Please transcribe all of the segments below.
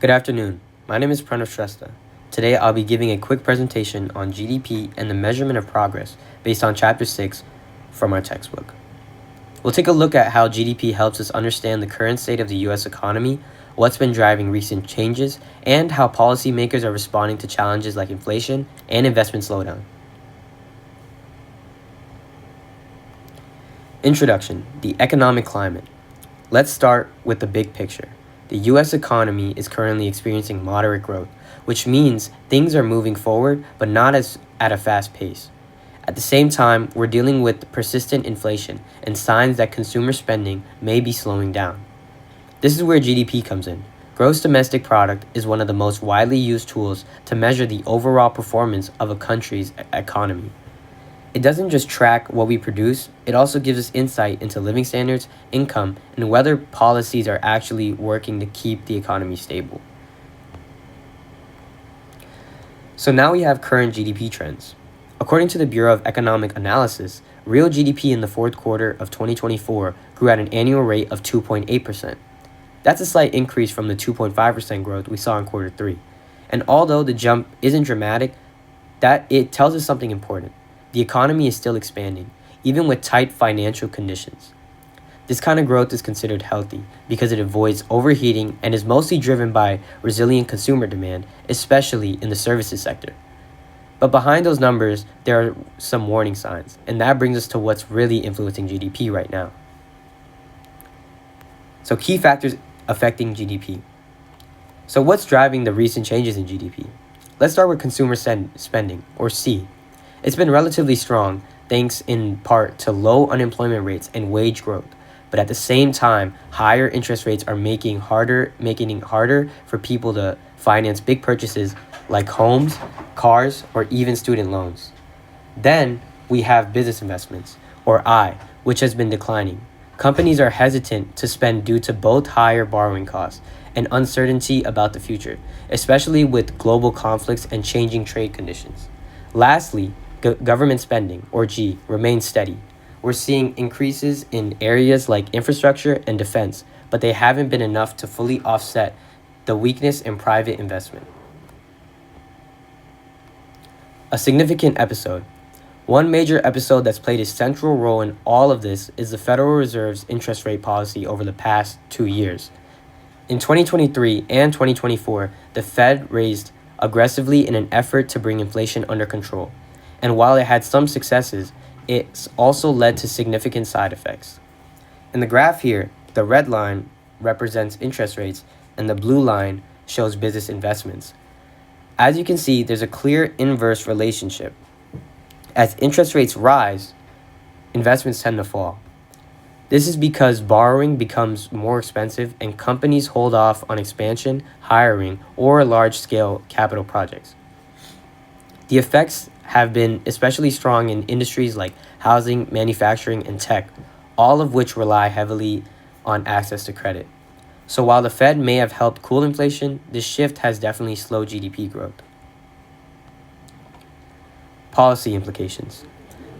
Good afternoon. My name is Pranav Shrestha. Today I'll be giving a quick presentation on GDP and the measurement of progress based on Chapter 6 from our textbook. We'll take a look at how GDP helps us understand the current state of the U.S. economy, what's been driving recent changes, and how policymakers are responding to challenges like inflation and investment slowdown. Introduction: the economic climate. Let's start with the big picture. The U.S. economy is currently experiencing moderate growth, which means things are moving forward, but not at a fast pace. At the same time, we're dealing with persistent inflation and signs that consumer spending may be slowing down. This is where GDP comes in. Gross domestic product is one of the most widely used tools to measure the overall performance of a country's economy. It doesn't just track what we produce, it also gives us insight into living standards, income, and whether policies are actually working to keep the economy stable. So now we have current GDP trends. According to the Bureau of Economic Analysis, real GDP in the fourth quarter of 2024 grew at an annual rate of 2.8%. That's a slight increase from the 2.5% growth we saw in quarter 3. And although the jump isn't dramatic, it tells us something important. The economy is still expanding, even with tight financial conditions. This kind of growth is considered healthy because it avoids overheating and is mostly driven by resilient consumer demand, especially in the services sector. But behind those numbers, there are some warning signs, and that brings us to what's really influencing GDP right now. So key factors affecting GDP. So what's driving the recent changes in GDP? Let's start with consumer spending, or C. It's been relatively strong, thanks in part to low unemployment rates and wage growth. But at the same time, higher interest rates are making it harder for people to finance big purchases like homes, cars, or even student loans. Then we have business investments, or I, which has been declining. Companies are hesitant to spend due to both higher borrowing costs and uncertainty about the future, especially with global conflicts and changing trade conditions. Lastly, government spending, or G, remains steady. We're seeing increases in areas like infrastructure and defense, but they haven't been enough to fully offset the weakness in private investment. A significant episode. One major episode that's played a central role in all of this is the Federal Reserve's interest rate policy over the past 2 years. In 2023 and 2024, the Fed raised aggressively in an effort to bring inflation under control. And while it had some successes, it's also led to significant side effects. In the graph here, the red line represents interest rates and the blue line shows business investments. As you can see, there's a clear inverse relationship. As interest rates rise, investments tend to fall. This is because borrowing becomes more expensive and companies hold off on expansion, hiring, or large-scale capital projects. The effects have been especially strong in industries like housing, manufacturing, and tech, all of which rely heavily on access to credit. So while the Fed may have helped cool inflation, this shift has definitely slowed GDP growth. Policy implications.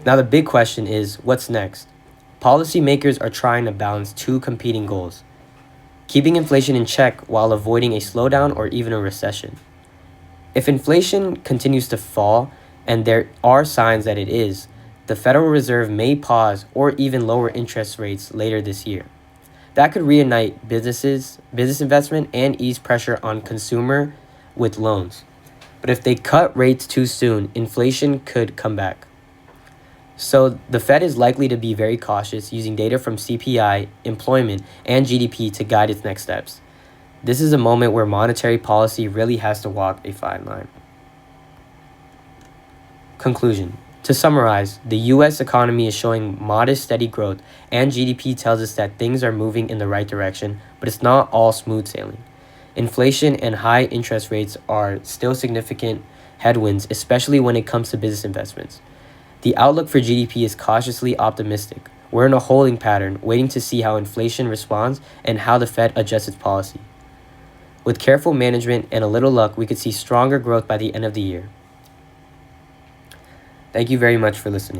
Now the big question is, what's next? Policymakers are trying to balance two competing goals: keeping inflation in check while avoiding a slowdown or even a recession. If inflation continues to fall, and there are signs that it is, the Federal Reserve may pause or even lower interest rates later this year. That could reignite business investment, and ease pressure on consumer with loans. But if they cut rates too soon, inflation could come back. So the Fed is likely to be very cautious, using data from CPI, employment, and GDP to guide its next steps. This is a moment where monetary policy really has to walk a fine line. Conclusion. To summarize, the U.S. economy is showing modest, steady growth, and GDP tells us that things are moving in the right direction, but it's not all smooth sailing. Inflation and high interest rates are still significant headwinds, especially when it comes to business investments. The outlook for GDP is cautiously optimistic. We're in a holding pattern, waiting to see how inflation responds and how the Fed adjusts its policy. With careful management and a little luck, we could see stronger growth by the end of the year. Thank you very much for listening.